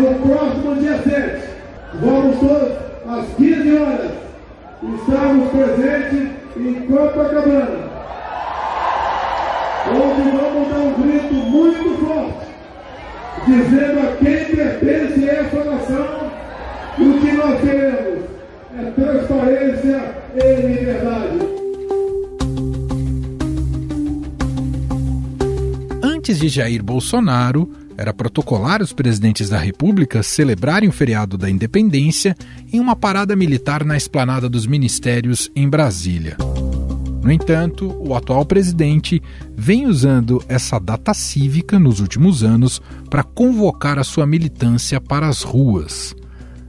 no próximo dia 7, vamos todos, às 15 horas, estarmos presentes em Copacabana, onde vamos dar um grito muito forte, dizendo a quem pertence essa nação que o que nós queremos é transparência e liberdade. Antes de Jair Bolsonaro, era protocolar os presidentes da República celebrarem o feriado da Independência em uma parada militar na esplanada dos ministérios em Brasília. No entanto, o atual presidente vem usando essa data cívica nos últimos anos para convocar a sua militância para as ruas.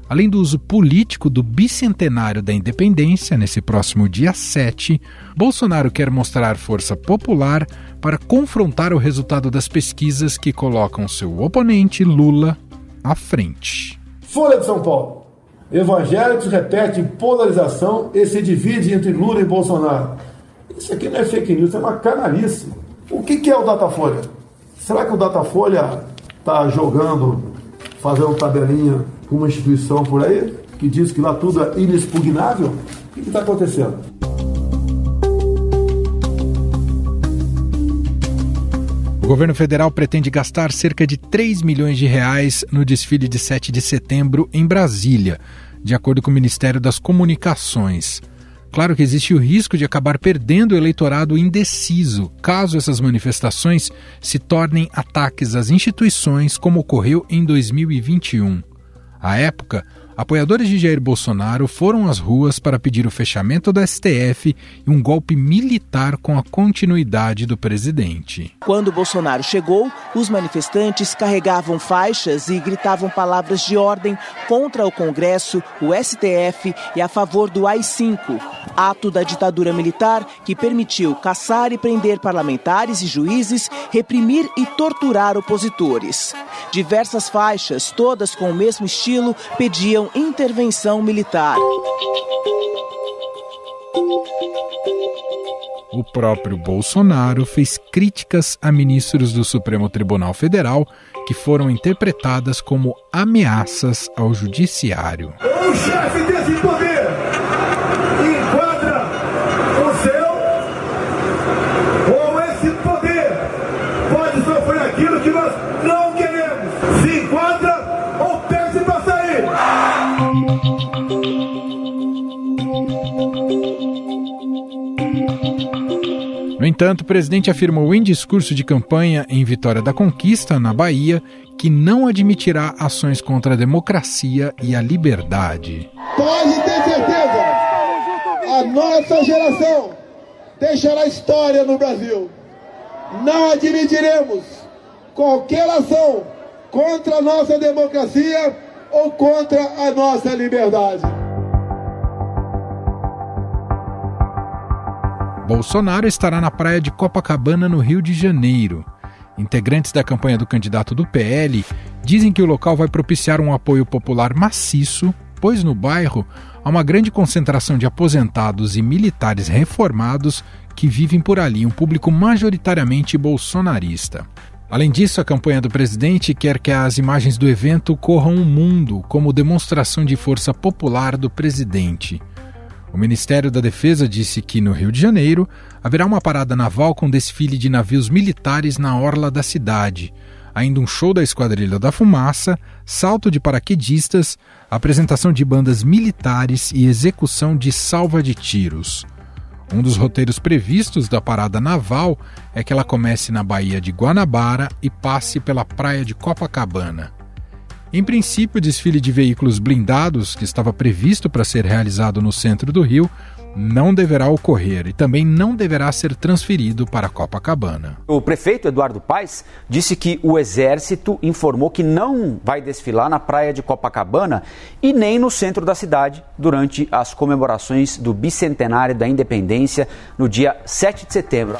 Além do uso político do bicentenário da independência, nesse próximo dia 7, Bolsonaro quer mostrar força popular para confrontar o resultado das pesquisas que colocam seu oponente, Lula, à frente. Folha de São Paulo. Evangélicos repetem polarização e se divide entre Lula e Bolsonaro. Isso aqui não é fake news, é uma canalice. O que é o Datafolha? Será que o Datafolha está fazendo tabelinha com uma instituição por aí, que diz que lá tudo é inexpugnável? O que está acontecendo? O governo federal pretende gastar cerca de 3 milhões de reais no desfile de 7 de setembro em Brasília, de acordo com o Ministério das Comunicações. Claro que existe o risco de acabar perdendo o eleitorado indeciso, caso essas manifestações se tornem ataques às instituições, como ocorreu em 2021. À época, apoiadores de Jair Bolsonaro foram às ruas para pedir o fechamento do STF e um golpe militar com a continuidade do presidente. Quando Bolsonaro chegou, os manifestantes carregavam faixas e gritavam palavras de ordem contra o Congresso, o STF e a favor do AI-5, ato da ditadura militar que permitiu caçar e prender parlamentares e juízes, reprimir e torturar opositores. Diversas faixas, todas com o mesmo estilo, pediam intervenção militar. O próprio Bolsonaro fez críticas a ministros do Supremo Tribunal Federal que foram interpretadas como ameaças ao judiciário. O chefe desse poder enquadra o seu, ou esse poder pode sofrer aquilo que nós não queremos. Se enquadra ou perde para sair. No entanto, o presidente afirmou em discurso de campanha em Vitória da Conquista, na Bahia, que não admitirá ações contra a democracia e a liberdade. Pode ter certeza, a nossa geração deixará história no Brasil. Não admitiremos qualquer ação contra a nossa democracia ou contra a nossa liberdade. Bolsonaro estará na praia de Copacabana, no Rio de Janeiro. Integrantes da campanha do candidato do PL dizem que o local vai propiciar um apoio popular maciço, pois no bairro há uma grande concentração de aposentados e militares reformados que vivem por ali, um público majoritariamente bolsonarista. Além disso, a campanha do presidente quer que as imagens do evento corram o mundo como demonstração de força popular do presidente. O Ministério da Defesa disse que, no Rio de Janeiro, haverá uma parada naval com desfile de navios militares na orla da cidade, ainda um show da Esquadrilha da Fumaça, salto de paraquedistas, apresentação de bandas militares e execução de salva de tiros. Um dos roteiros previstos da parada naval é que ela comece na Baía de Guanabara e passe pela praia de Copacabana. Em princípio, o desfile de veículos blindados, que estava previsto para ser realizado no centro do Rio, não deverá ocorrer e também não deverá ser transferido para Copacabana. O prefeito Eduardo Paes disse que o Exército informou que não vai desfilar na praia de Copacabana e nem no centro da cidade durante as comemorações do bicentenário da Independência no dia 7 de setembro.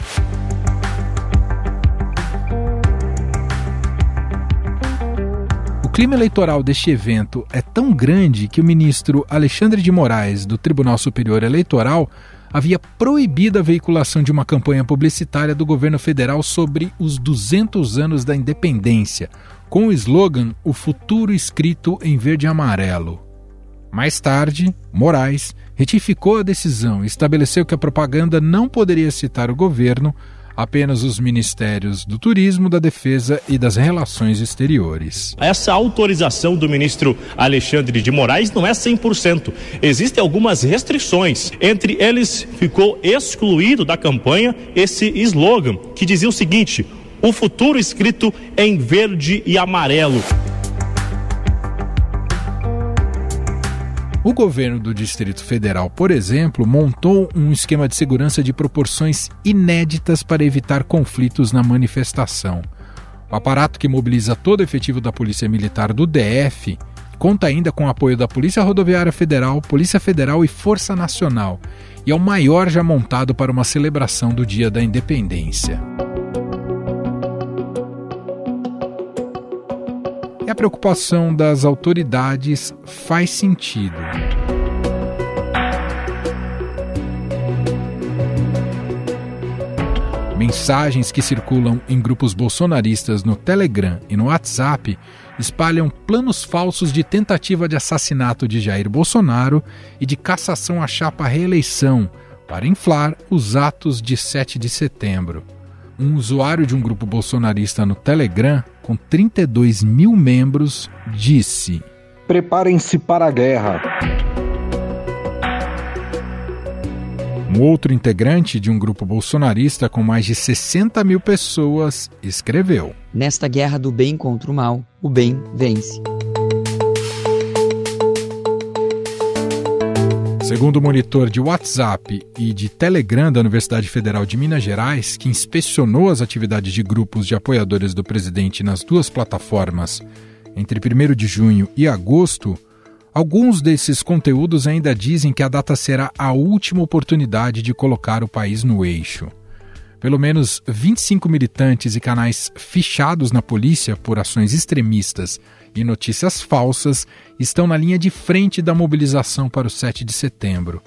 O clima eleitoral deste evento é tão grande que o ministro Alexandre de Moraes, do Tribunal Superior Eleitoral, havia proibido a veiculação de uma campanha publicitária do governo federal sobre os 200 anos da independência, com o slogan "O futuro escrito em verde e amarelo". Mais tarde, Moraes retificou a decisão e estabeleceu que a propaganda não poderia citar o governo, apenas os ministérios do Turismo, da Defesa e das Relações Exteriores. Essa autorização do ministro Alexandre de Moraes não é 100%. Existem algumas restrições. Entre eles, ficou excluído da campanha esse slogan, que dizia o seguinte: "O futuro escrito em verde e amarelo". O governo do Distrito Federal, por exemplo, montou um esquema de segurança de proporções inéditas para evitar conflitos na manifestação. O aparato, que mobiliza todo o efetivo da Polícia Militar do DF, conta ainda com o apoio da Polícia Rodoviária Federal, Polícia Federal e Força Nacional, e é o maior já montado para uma celebração do Dia da Independência. E a preocupação das autoridades faz sentido. Mensagens que circulam em grupos bolsonaristas no Telegram e no WhatsApp espalham planos falsos de tentativa de assassinato de Jair Bolsonaro e de cassação à chapa reeleição para inflar os atos de 7 de setembro. Um usuário de um grupo bolsonarista no Telegram, com 32 mil membros, disse: "Preparem-se para a guerra". Um outro integrante de um grupo bolsonarista com mais de 60 mil pessoas escreveu: "Nesta guerra do bem contra o mal, o bem vence". Segundo o monitor de WhatsApp e de Telegram da Universidade Federal de Minas Gerais, que inspecionou as atividades de grupos de apoiadores do presidente nas duas plataformas entre 1º de junho e agosto, alguns desses conteúdos ainda dizem que a data será a última oportunidade de colocar o país no eixo. Pelo menos 25 militantes e canais fichados na polícia por ações extremistas e notícias falsas estão na linha de frente da mobilização para o 7 de setembro.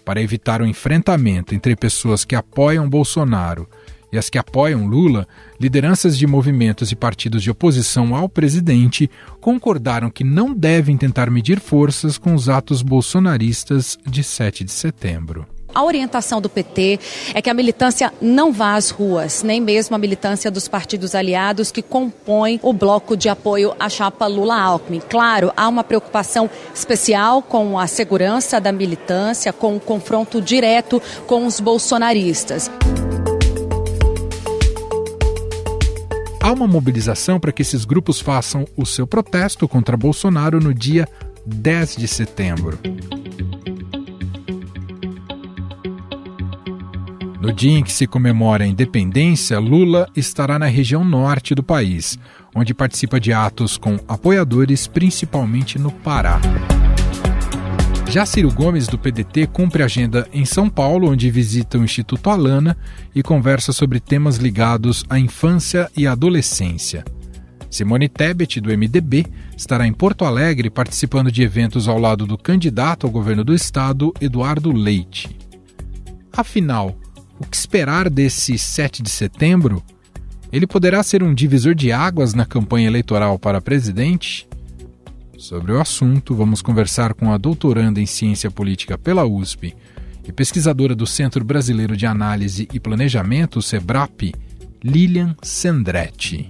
Para evitar o enfrentamento entre pessoas que apoiam Bolsonaro e as que apoiam Lula, lideranças de movimentos e partidos de oposição ao presidente concordaram que não devem tentar medir forças com os atos bolsonaristas de 7 de setembro. A orientação do PT é que a militância não vá às ruas, nem mesmo a militância dos partidos aliados que compõem o bloco de apoio à chapa Lula-Alckmin. Claro, há uma preocupação especial com a segurança da militância, com o confronto direto com os bolsonaristas. Há uma mobilização para que esses grupos façam o seu protesto contra Bolsonaro no dia 10 de setembro. No dia em que se comemora a independência, Lula estará na região norte do país, onde participa de atos com apoiadores, principalmente no Pará. Já Ciro Gomes, do PDT, cumpre agenda em São Paulo, onde visita o Instituto Alana e conversa sobre temas ligados à infância e adolescência. Simone Tebet, do MDB, estará em Porto Alegre participando de eventos ao lado do candidato ao governo do estado, Eduardo Leite. Afinal, o que esperar desse 7 de setembro? Ele poderá ser um divisor de águas na campanha eleitoral para presidente? Sobre o assunto, vamos conversar com a doutoranda em Ciência Política pela USP e pesquisadora do Centro Brasileiro de Análise e Planejamento, CEBRAP, Lilian Sendretti.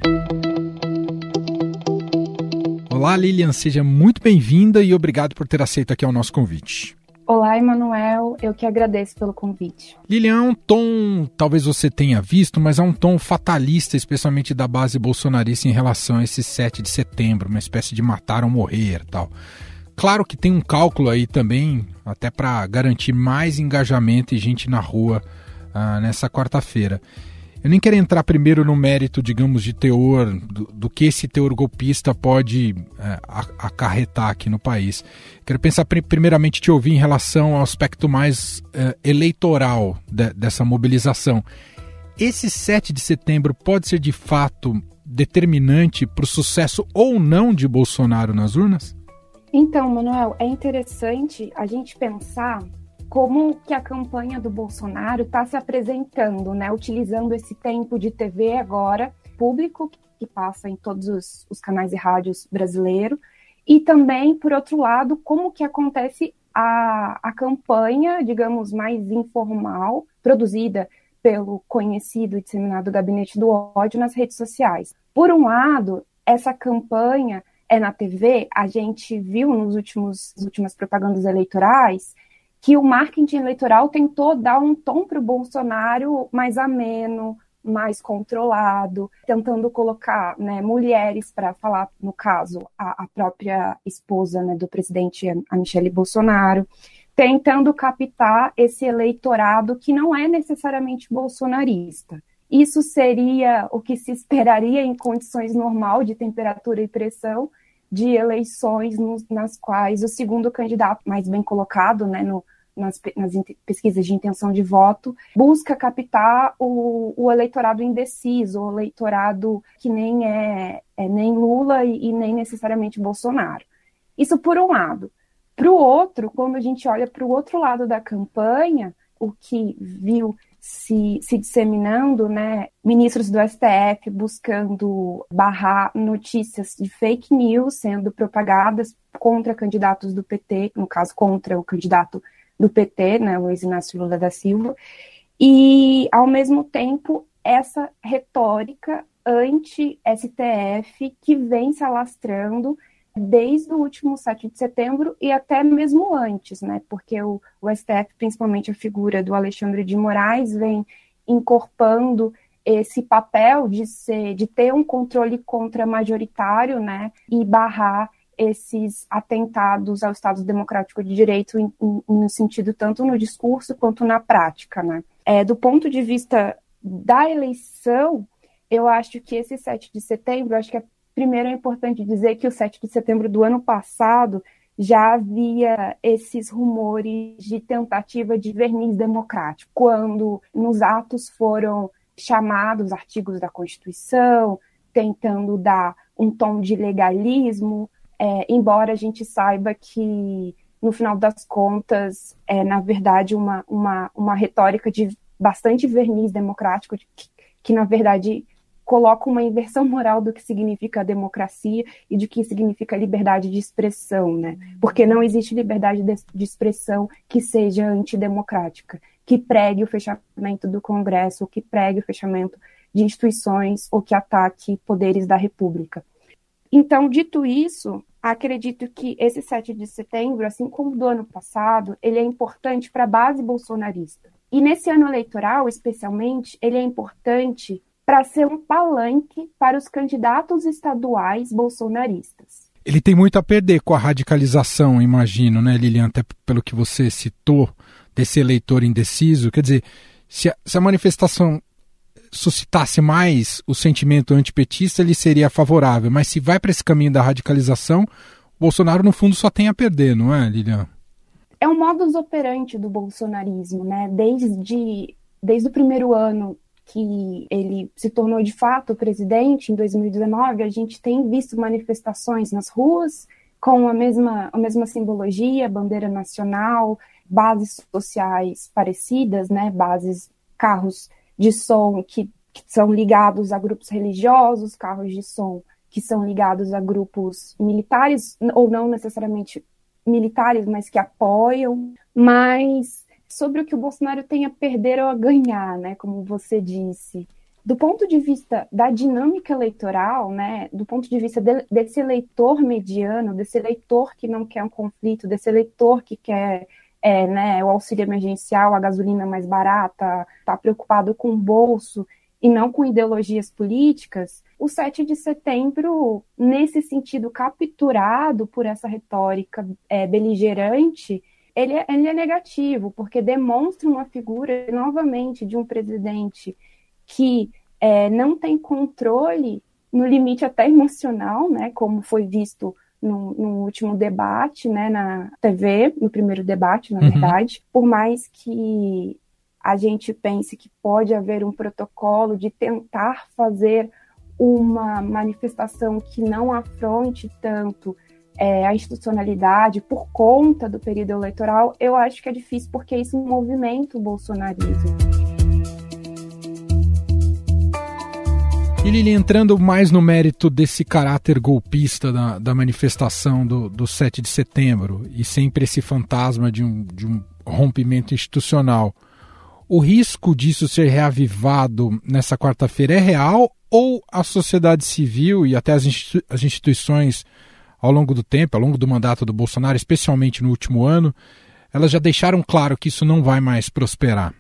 Olá, Lilian, seja muito bem-vinda e obrigado por ter aceito aqui o nosso convite. Olá, Emanuel, eu que agradeço pelo convite. Lilian, um tom, talvez você tenha visto, mas é um tom fatalista, especialmente da base bolsonarista em relação a esse 7 de setembro, uma espécie de matar ou morrer e tal. Claro que tem um cálculo aí também, até para garantir mais engajamento e gente na rua nessa quarta-feira. Eu nem quero entrar primeiro no mérito, digamos, de teor, do que esse teor golpista pode acarretar aqui no país. Quero pensar primeiramente te ouvir em relação ao aspecto mais eleitoral dessa mobilização. Esse 7 de setembro pode ser de fato determinante para o sucesso ou não de Bolsonaro nas urnas? Então, Manuel, é interessante a gente pensar como que a campanha do Bolsonaro está se apresentando, né? Utilizando esse tempo de TV agora, público que passa em todos os canais de rádios brasileiros, e também, por outro lado, como que acontece a campanha, digamos, mais informal, produzida pelo conhecido e disseminado Gabinete do Ódio nas redes sociais. Por um lado, essa campanha é na TV, a gente viu nas últimas propagandas eleitorais que o marketing eleitoral tentou dar um tom para o Bolsonaro mais ameno, mais controlado, tentando colocar, né, mulheres para falar, no caso, a própria esposa, né, do presidente, a Michelle Bolsonaro, tentando captar esse eleitorado que não é necessariamente bolsonarista. Isso seria o que se esperaria em condições normais de temperatura e pressão de eleições nas quais o segundo candidato mais bem colocado, né, nas pesquisas de intenção de voto, busca captar o eleitorado indeciso, o eleitorado que nem é nem Lula e nem necessariamente Bolsonaro. Isso por um lado. Para o outro, quando a gente olha para o outro lado da campanha, o que viu se disseminando, né, ministros do STF buscando barrar notícias de fake news sendo propagadas contra candidatos do PT, no caso contra o candidato do PT, né, Luiz Inácio Lula da Silva, e, ao mesmo tempo, essa retórica anti-STF que vem se alastrando desde o último 7 de setembro e até mesmo antes, né, porque o STF, principalmente a figura do Alexandre de Moraes, vem incorporando esse papel de ter um controle contra-majoritário, né, e barrar esses atentados ao Estado Democrático de Direito no sentido tanto no discurso quanto na prática, né. Do ponto de vista da eleição, eu acho que esse 7 de setembro, primeiro é importante dizer que o 7 de setembro do ano passado já havia esses rumores de tentativa de verniz democrático, quando nos atos foram chamados artigos da Constituição, tentando dar um tom de legalismo, embora a gente saiba que, no final das contas, na verdade, uma retórica de bastante verniz democrático, que na verdade coloca uma inversão moral do que significa a democracia e de que significa a liberdade de expressão, né? Porque não existe liberdade de expressão que seja antidemocrática, que pregue o fechamento do Congresso, ou que pregue o fechamento de instituições, ou que ataque poderes da República. Então, dito isso, acredito que esse 7 de setembro, assim como do ano passado, ele é importante para a base bolsonarista. E nesse ano eleitoral, especialmente, ele é importante para ser um palanque para os candidatos estaduais bolsonaristas. Ele tem muito a perder com a radicalização, imagino, né, Lilian, até pelo que você citou, desse eleitor indeciso. Quer dizer, se a manifestação suscitasse mais o sentimento antipetista, ele seria favorável, mas se vai para esse caminho da radicalização, o Bolsonaro, no fundo, só tem a perder, não é, Lilian? É um modus operandi do bolsonarismo, né? Desde o primeiro ano que ele se tornou de fato presidente, em 2019, a gente tem visto manifestações nas ruas com a mesma simbologia, bandeira nacional, bases sociais parecidas, né, carros de som que são ligados a grupos religiosos, carros de som que são ligados a grupos militares, ou não necessariamente militares, mas que apoiam, mas sobre o que o Bolsonaro tem a perder ou a ganhar, né, como você disse. Do ponto de vista da dinâmica eleitoral, né, do ponto de vista desse eleitor mediano, desse eleitor que não quer um conflito, desse eleitor que quer né, o auxílio emergencial, a gasolina mais barata, está preocupado com o bolso e não com ideologias políticas, o 7 de setembro, nesse sentido capturado por essa retórica beligerante, ele é negativo, porque demonstra uma figura, novamente, de um presidente que não tem controle, no limite até emocional, né, como foi visto no último debate, né, na TV, no primeiro debate, na verdade, por mais que a gente pense que pode haver um protocolo de tentar fazer uma manifestação que não afronte tanto a institucionalidade por conta do período eleitoral, eu acho que é difícil, porque isso movimenta o bolsonarismo. E Lili, entrando mais no mérito desse caráter golpista da manifestação do 7 de setembro e sempre esse fantasma de um rompimento institucional, o risco disso ser reavivado nessa quarta-feira é real ou a sociedade civil e até as instituições ao longo do tempo, ao longo do mandato do Bolsonaro, especialmente no último ano, elas já deixaram claro que isso não vai mais prosperar?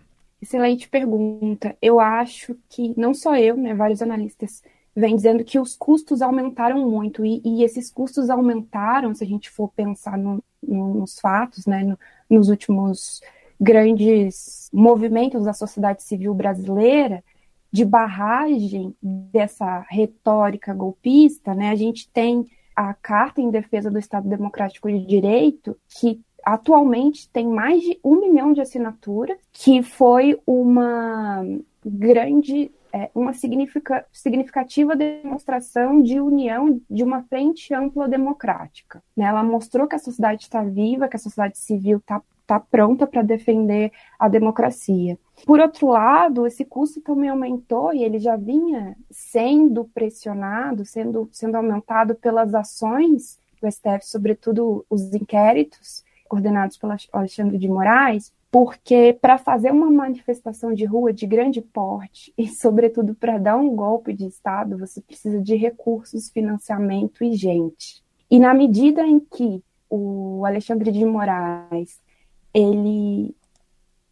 Excelente pergunta. Eu acho que, não só eu, né, vários analistas vêm dizendo que os custos aumentaram muito, e esses custos aumentaram, se a gente for pensar nos fatos, né, nos últimos grandes movimentos da sociedade civil brasileira, de barragem dessa retórica golpista, né, a gente tem a Carta em Defesa do Estado Democrático de Direito, que atualmente tem mais de 1 milhão de assinaturas, que foi uma grande, uma significativa demonstração de união de uma frente ampla democrática. Ela mostrou que a sociedade está viva, que a sociedade civil está pronta para defender a democracia. Por outro lado, esse custo também aumentou e ele já vinha sendo pressionado, sendo aumentado pelas ações do STF, sobretudo os inquéritos coordenados pelo Alexandre de Moraes, porque para fazer uma manifestação de rua de grande porte e, sobretudo, para dar um golpe de Estado, você precisa de recursos, financiamento e gente. E na medida em que o Alexandre de Moraes ele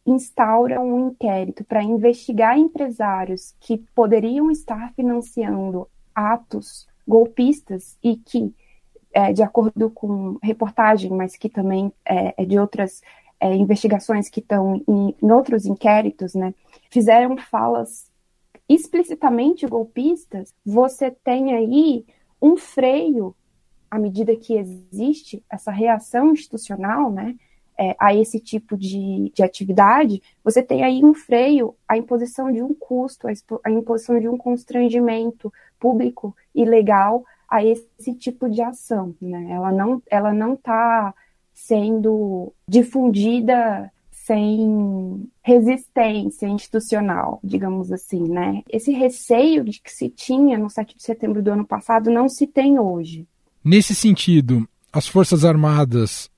instaura um inquérito para investigar empresários que poderiam estar financiando atos golpistas e que, de acordo com reportagem, mas que também é de outras investigações que estão em outros inquéritos, né, fizeram falas explicitamente golpistas, você tem aí um freio, à medida que existe essa reação institucional, né, a esse tipo de atividade, você tem aí um freio, a imposição de um custo, a imposição de um constrangimento público e legal a esse tipo de ação, né? Ela não está sendo difundida sem resistência institucional, digamos assim, né? Esse receio de que se tinha no 7 de setembro do ano passado não se tem hoje. Nesse sentido, as Forças Armadas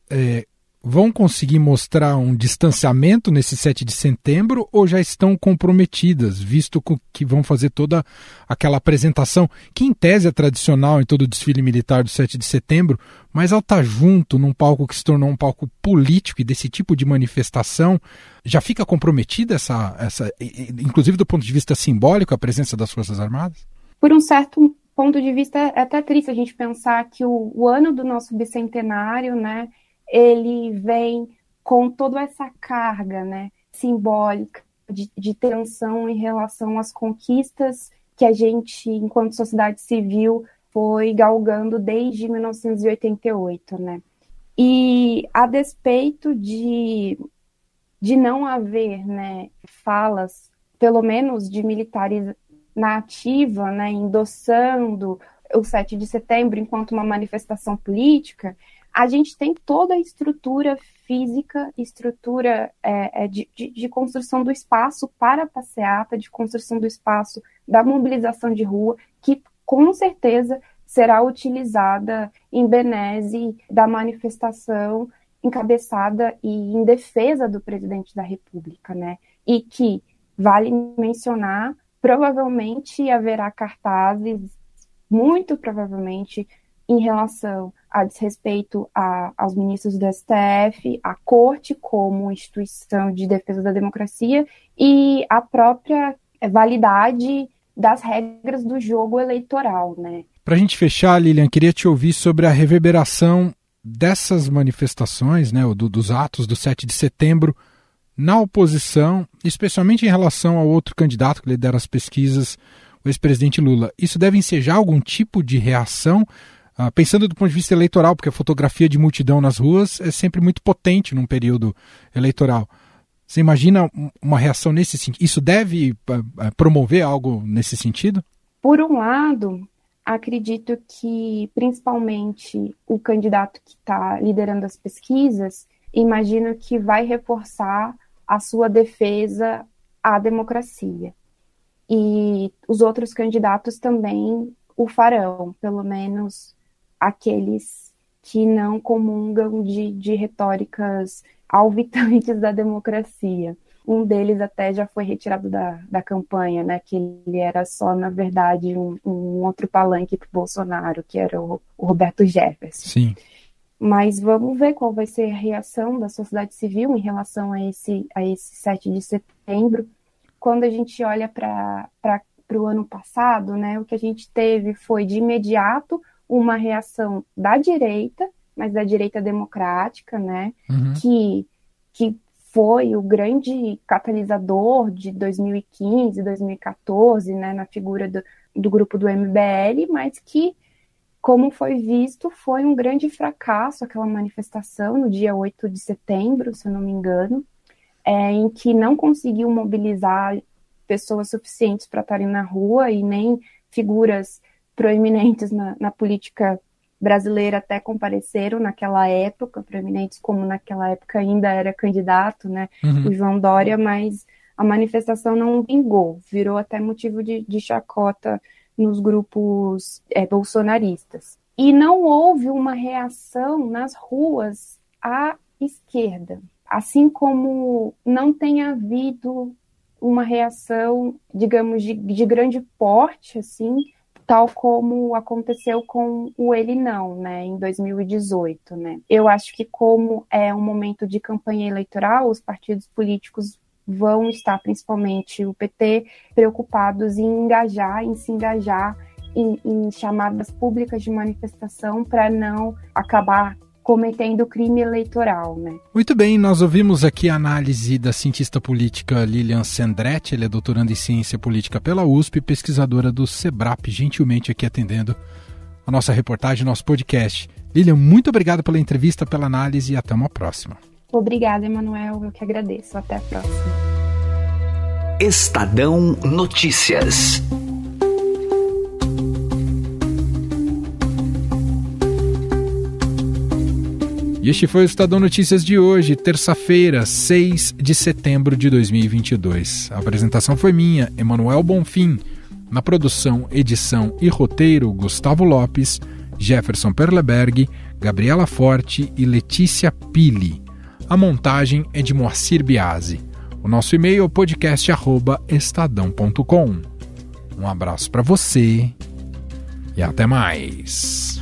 vão conseguir mostrar um distanciamento nesse 7 de setembro ou já estão comprometidas, visto que vão fazer toda aquela apresentação, que em tese é tradicional em todo o desfile militar do 7 de setembro, mas ao estar junto num palco que se tornou um palco político e desse tipo de manifestação, já fica comprometida essa inclusive do ponto de vista simbólico, a presença das Forças Armadas? Por um certo ponto de vista, é até triste a gente pensar que o ano do nosso bicentenário, né, ele vem com toda essa carga, né, simbólica de tensão em relação às conquistas que a gente, enquanto sociedade civil, foi galgando desde 1988, né? E a despeito de não haver, né, falas, pelo menos de militares na ativa, né, endossando o 7 de setembro enquanto uma manifestação política, a gente tem toda a estrutura física, estrutura de construção do espaço para a passeata, de construção do espaço da mobilização de rua, que com certeza será utilizada em benese da manifestação encabeçada e em defesa do presidente da República, né? E que, vale mencionar, provavelmente haverá cartazes, muito provavelmente, em relação a desrespeito aos ministros do STF, à Corte como instituição de defesa da democracia e a própria validade das regras do jogo eleitoral, né? Para a gente fechar, Lilian, queria te ouvir sobre a reverberação dessas manifestações, né, dos atos do 7 de setembro na oposição, especialmente em relação ao outro candidato que lidera as pesquisas, o ex-presidente Lula. Isso deve ensejar algum tipo de reação? Pensando do ponto de vista eleitoral, porque a fotografia de multidão nas ruas é sempre muito potente num período eleitoral. Você imagina uma reação nesse sentido? Isso deve promover algo nesse sentido? Por um lado, acredito que principalmente o candidato que está liderando as pesquisas, imagino que vai reforçar a sua defesa à democracia. e os outros candidatos também o farão, pelo menos aqueles que não comungam de retóricas alvitantes da democracia. Um deles até já foi retirado da campanha, né, que ele era só, na verdade, um outro palanque para o Bolsonaro, que era o Roberto Jefferson. Sim. Mas vamos ver qual vai ser a reação da sociedade civil em relação a esse 7 de setembro. Quando a gente olha para o ano passado, né, o que a gente teve foi, de imediato, uma reação da direita, mas da direita democrática, né, que foi o grande catalisador de 2015, 2014, né, na figura do grupo do MBL, mas que, como foi visto, foi um grande fracasso aquela manifestação no dia 8 de setembro, se eu não me engano, em que não conseguiu mobilizar pessoas suficientes para estarem na rua e nem figuras proeminentes na política brasileira até compareceram naquela época, proeminentes como naquela época ainda era candidato, né, o João Dória, mas a manifestação não vingou, virou até motivo de chacota nos grupos bolsonaristas. E não houve uma reação nas ruas à esquerda, assim como não tem havido uma reação, digamos, de grande porte, assim, tal como aconteceu com o Ele Não, né, em 2018, né. Eu acho que, como é um momento de campanha eleitoral, os partidos políticos vão estar, principalmente o PT, preocupados em se engajar em chamadas públicas de manifestação para não acabar cometendo crime eleitoral, né? Muito bem, nós ouvimos aqui a análise da cientista política Lilian Sendretti, ela é doutoranda em ciência política pela USP, pesquisadora do SEBRAP, gentilmente aqui atendendo a nossa reportagem, nosso podcast. Lilian, muito obrigado pela entrevista, pela análise e até uma próxima. Obrigada, Emanuel, eu que agradeço. Até a próxima. Estadão Notícias. E este foi o Estadão Notícias de hoje, terça-feira, 6 de setembro de 2022. A apresentação foi minha, Emanuel Bonfim. Na produção, edição e roteiro, Gustavo Lopes, Jefferson Perleberg, Gabriela Forte e Letícia Pili. A montagem é de Moacir Biasi. O nosso e-mail é podcast@estadão.com. Um abraço para você e até mais.